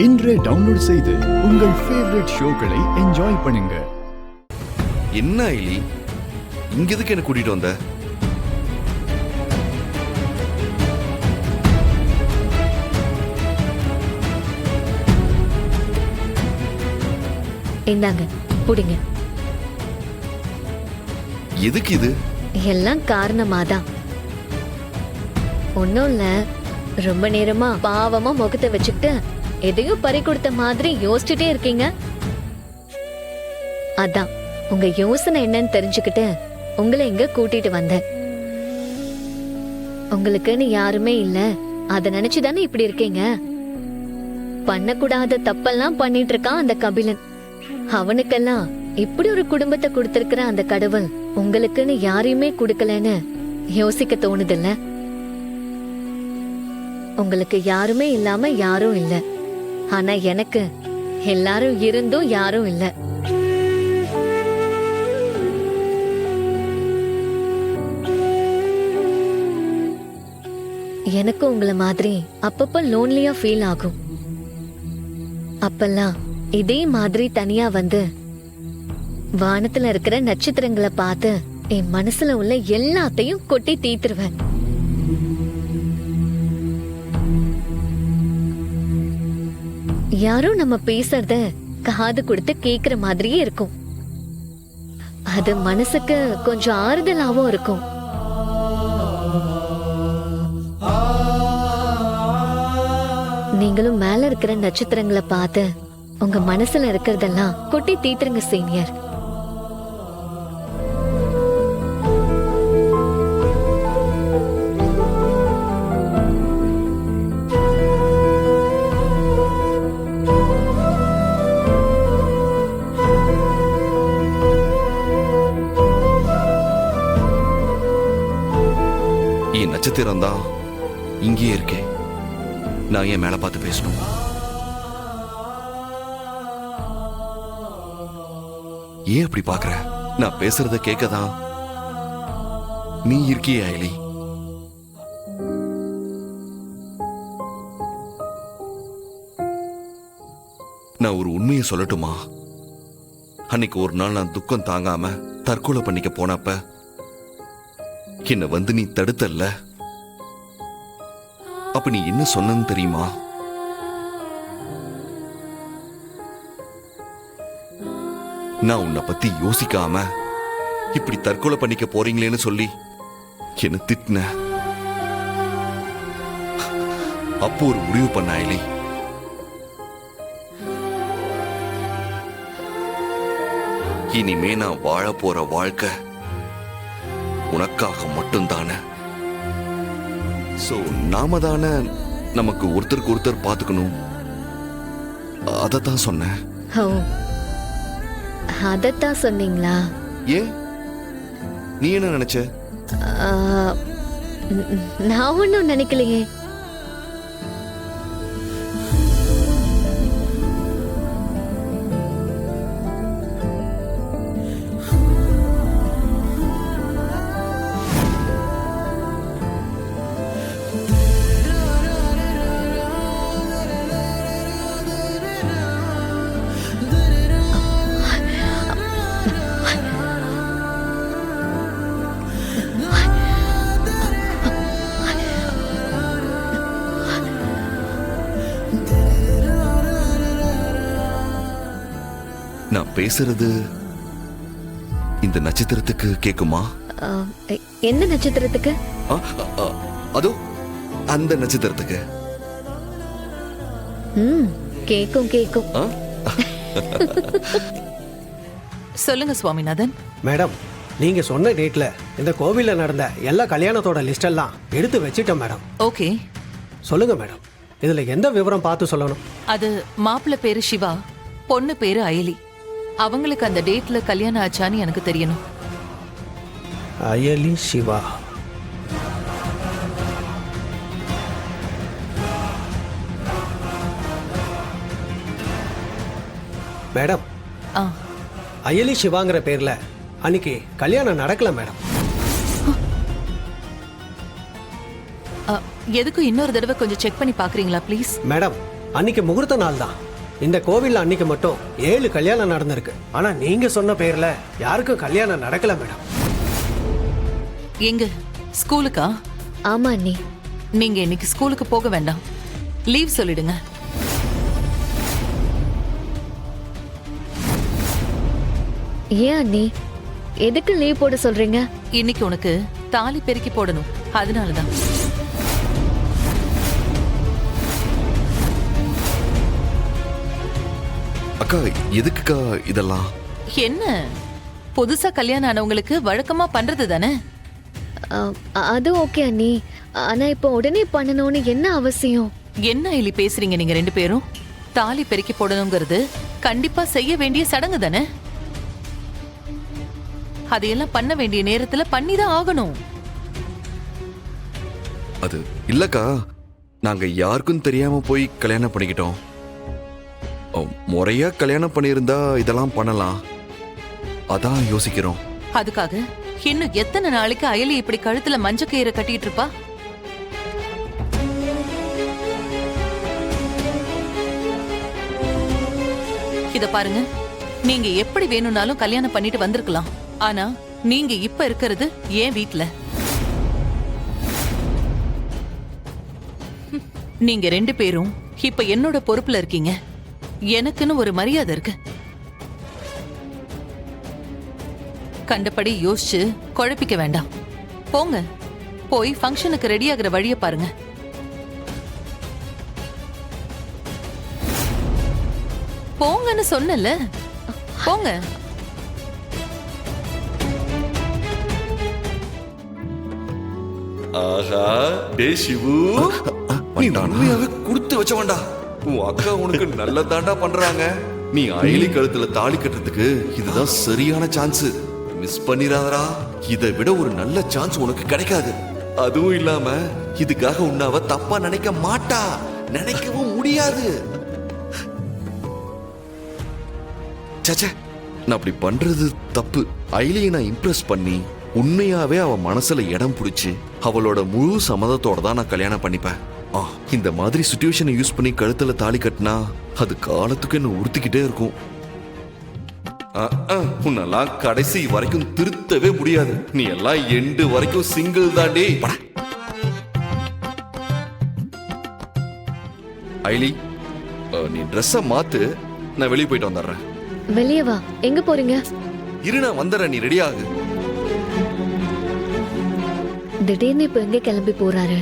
இன்றே டவுன்லோட் செய்து உங்கள் ஃபேவரட் ஷோக்களை என்ஜாய் பண்ணுங்க. என்ன ஐலி, இங்க எதுக்கு என்ன கூட்டிட்டு வந்த? இந்தாங்க புடிங்க. எதுக்கு இது? எல்லாம் காரணமாதான். ஒன்னும் இல்ல, ரொம்ப நேரமா பாவமா முகத்தை வச்சுக்கிட்டு எதையும் பறி கொடுத்த மாதிரி யோசிச்சுட்டே இருக்கீங்க. அதான் உங்க யோசனை என்னன்னு தெரிஞ்சுக்கிட்டு உங்களை இங்க கூட்டிட்டு வந்தேன். உங்களுக்குன்னு யாருமே இல்ல, அத நினைச்சுதானே இப்படி இருக்கீங்க. பண்ணக்கூடாத தப்பெல்லாம் பண்ணிட்டு இருக்கான் அந்த கபிலன். அவனுக்கெல்லாம் இப்படி ஒரு குடும்பத்தை கொடுத்திருக்கிற அந்த கடவுள் உங்களுக்குன்னு யாரையுமே கொடுக்கலன்னு யோசிக்க தோணுதில்ல? உங்களுக்கு யாருமே இல்லாம யாரும் இல்ல, ஆனா எனக்கு எல்லாரும் இருந்தும் யாரும் இல்ல. எனக்கு உங்களை மாதிரி அப்பப்ப லோன்லியா ஃபீல் ஆகும். அப்பெல்லாம் இதே மாதிரி தனியா வந்து வானத்துல இருக்கிற நட்சத்திரங்களை பார்த்து என் மனசுல உள்ள எல்லாத்தையும் கொட்டி தீத்துருவேன். யாரும் நம்ம பேசுறத காது கொடுத்து கேக்குற மாதிரியே இருக்கும். அது மனசுக்கு கொஞ்சம் ஆறுதலாவும் இருக்கும். நீங்களும் மேல இருக்கிற நட்சத்திரங்களை பார்த்து உங்க மனசுல இருக்கிறதெல்லாம் கொட்டி தீத்துருங்க சீனியர். என் நட்சத்திரம் தான் இங்கேயே இருக்கேன். நான் ஏன் மேல பார்த்து பேசணும்? ஏன் அப்படி பாக்குற? நான் பேசுறத கேட்கதான் நீ இருக்கியே ஐலி. நான் ஒரு உண்மையை சொல்லட்டுமா? அன்னைக்கு ஒரு நாள் நான் துக்கம் தாங்காம தற்கொலை பண்ணிக்க போனப்ப என்ன வந்து நீ தடுத்தல்ல? அப்ப நீ என்ன சொன்னு தெரியுமா? நான் உன்னை பத்தி யோசிக்காம இப்படி தற்கொலை பண்ணிக்க போறீங்களேன்னு சொல்லி என்ன திட்டின. அப்போ ஒரு முடிவு பண்ண ஐலி. இனிமே நான் வாழ போற வாழ்க்கை உனக்காக மட்டும்தானே. சோ நாம தானே நமக்கு ஒருத்தருக்கு ஒருத்தர் பார்த்துக்கணும். அதத்தான் சொன்னேன். அதத்தான் சொன்னீங்களா? ஏன், நீ என்ன நினைச்ச? நான் ஒன்னும் நினைக்கலையே. நான் பேசுறது இந்த நட்சத்திரத்துக்கு கேக்குமா? எந்த நட்சத்திரத்துக்கு? அதோ அந்த நட்சத்திரத்துக்கு. கேக்கும் கேக்கும். சொல்லுங்க சுவாமிநாதன். மேடம், நீங்க சொன்ன டேட்ல இந்த கோவில்ல நடந்த எல்லா கல்யாணத்தோட லிஸ்ட் எல்லாம் எடுத்து வச்சிட்டோம் மேடம். ஓகே, சொல்லுங்க மேடம், இதுல எந்த விவரம் பார்த்து சொல்லணும்? அது மாப்பிள்ளை பேரு சிவா, பொண்ணு பேரு அயலி. அவங்களுக்கு அந்த டேட்ல கல்யாணம் ஆச்சான்னு எனக்கு தெரியணும். அயலி சிவா. மேடம், அயலி சிவாங்கிற பேர்ல அன்னைக்கு கல்யாணம் நடக்கல மேடம். எதுக்கும் இன்னொரு தடவை கொஞ்சம் செக் பண்ணி பாக்குறீங்களா ப்ளீஸ்? மேடம், அன்னைக்கு முகூர்த்த நாள் தான். இந்த கோவில்ல அன்னைக்கு மட்டும் 7 கல்யாணம் நடந்திருக்கு. ஆனா நீங்க சொன்ன பேர்ல யாருக்கும் கல்யாணம் நடக்கல மேடம். எங்க ஸ்கூலுக்கா? ஆமா அண்ணி. நீங்க இன்னைக்கு ஸ்கூலுக்கு போக வேண்டாம், லீவ் சொல்லிடுங்க. ஏன் அண்ணி, எதுக்கு லீவ் போட சொல்றீங்க? இன்னைக்கு உனக்கு தாலி பெருக்கி போடணும், அதனாலதான். அக்கா எதுக்குக்கா இதெல்லாம்? என்ன, புதுசா கல்யாணம் ஆனவங்களுக்கு வழக்கமா பண்றது தானே? அது ஓகே அண்ணி. ஆனா இப்போ உடனே பண்ணணும்னு என்ன அவசியம்? என்ன இலி பேசுறீங்க நீங்க 2 பேரும்? தாலி பெருக்கி போடணுங்கிறது கண்டிப்பா செய்ய வேண்டிய சடங்கு தானே? அதையெல்லாம் பண்ண வேண்டிய நேரத்துல பண்ணிதான் ஆகணும். அது இல்லக்கா, நாங்க யாருக்கும் தெரியாம போய் கல்யாணம் பண்ணிக்கிட்டோம். முறையா கல்யாணம் பண்ணியிருந்தா இதெல்லாம் பண்ணலாம், அதான் யோசிக்கிறோம். அதுக்காக இன்னும் எத்தனை நாளைக்கு அயலி இப்படி கழுத்துல மஞ்ச கயிறை கட்டிட்டு இருப்பா? இத பாருங்க, நீங்க எப்படி வேணும்னாலும் கல்யாணம் பண்ணிட்டு வந்திருக்கலாம். ஆனா நீங்க இப்ப இருக்கிறது ஏன் வீட்ல. நீங்க 2 பேரும் இப்ப என்னோட பொறுப்புல இருக்கீங்க. எனக்குன்னு ஒரு மரியாதை இருக்கு. கண்டபடி யோசிச்சு குழப்பிக்க வேண்டாம். போங்க, போய் ஃபங்க்ஷனுக்கு ரெடி ஆகுற வழிய பாருங்க. போங்கன்னு சொன்னல, போங்க. ஆஹா, டேய் சிவு, நீ உண்மையாவே கொடுத்து வச்சவன்டா. உன் அக்கா உனக்கு நல்லதாண்டா பண்றாங்க. நீ அயலி கழுத்துல தாலி கட்டுறதுக்கு இதுதான் சரியான சான்ஸ். மிஸ் பண்ணிராதடா. இதை விட ஒரு நல்ல சான்ஸ் உனக்கு கிடைக்காது. அதுவும் இல்லாம இதுக்காக உன்னாவ தப்பா நினைக்க மாட்டா, நினைக்கவும் முடியாது. சச்சே, நான் அப்படி பண்றது தப்பு. அயலியை நான் இம்ப்ரெஸ் பண்ணி உண்மையாவே அவ மனசுல இடம் பிடிச்சு அவளோட முழு சம்மதத்தோட தான் நான் கல்யாணம் பண்ணிப்பேன். இந்த மாதிரி சிச்சுவேஷனை யூஸ் பண்ணி கழுத்துல தாலி கட்டினா அது காலத்துக்கு என்ன உறுத்திக்கிட்டே இருக்கும். உன்னெல்லாம் கடைசி வரைக்கும் திருத்தவே முடியாது. நீ எல்லாம் எண்டு வரைக்கும் சிங்கிள் தாண்டி. ஐலி, நீ ட்ரெஸ்ஸ மாத்து, நான் வெளியே போயிட்டு வந்துடுறேன். வெளியே வா. எங்க போறீங்க? இரு, நான் வந்துடுறேன், நீ ரெடி ஆகு. திடீர்னு இப்ப எங்க கிளம்பி போறாரு?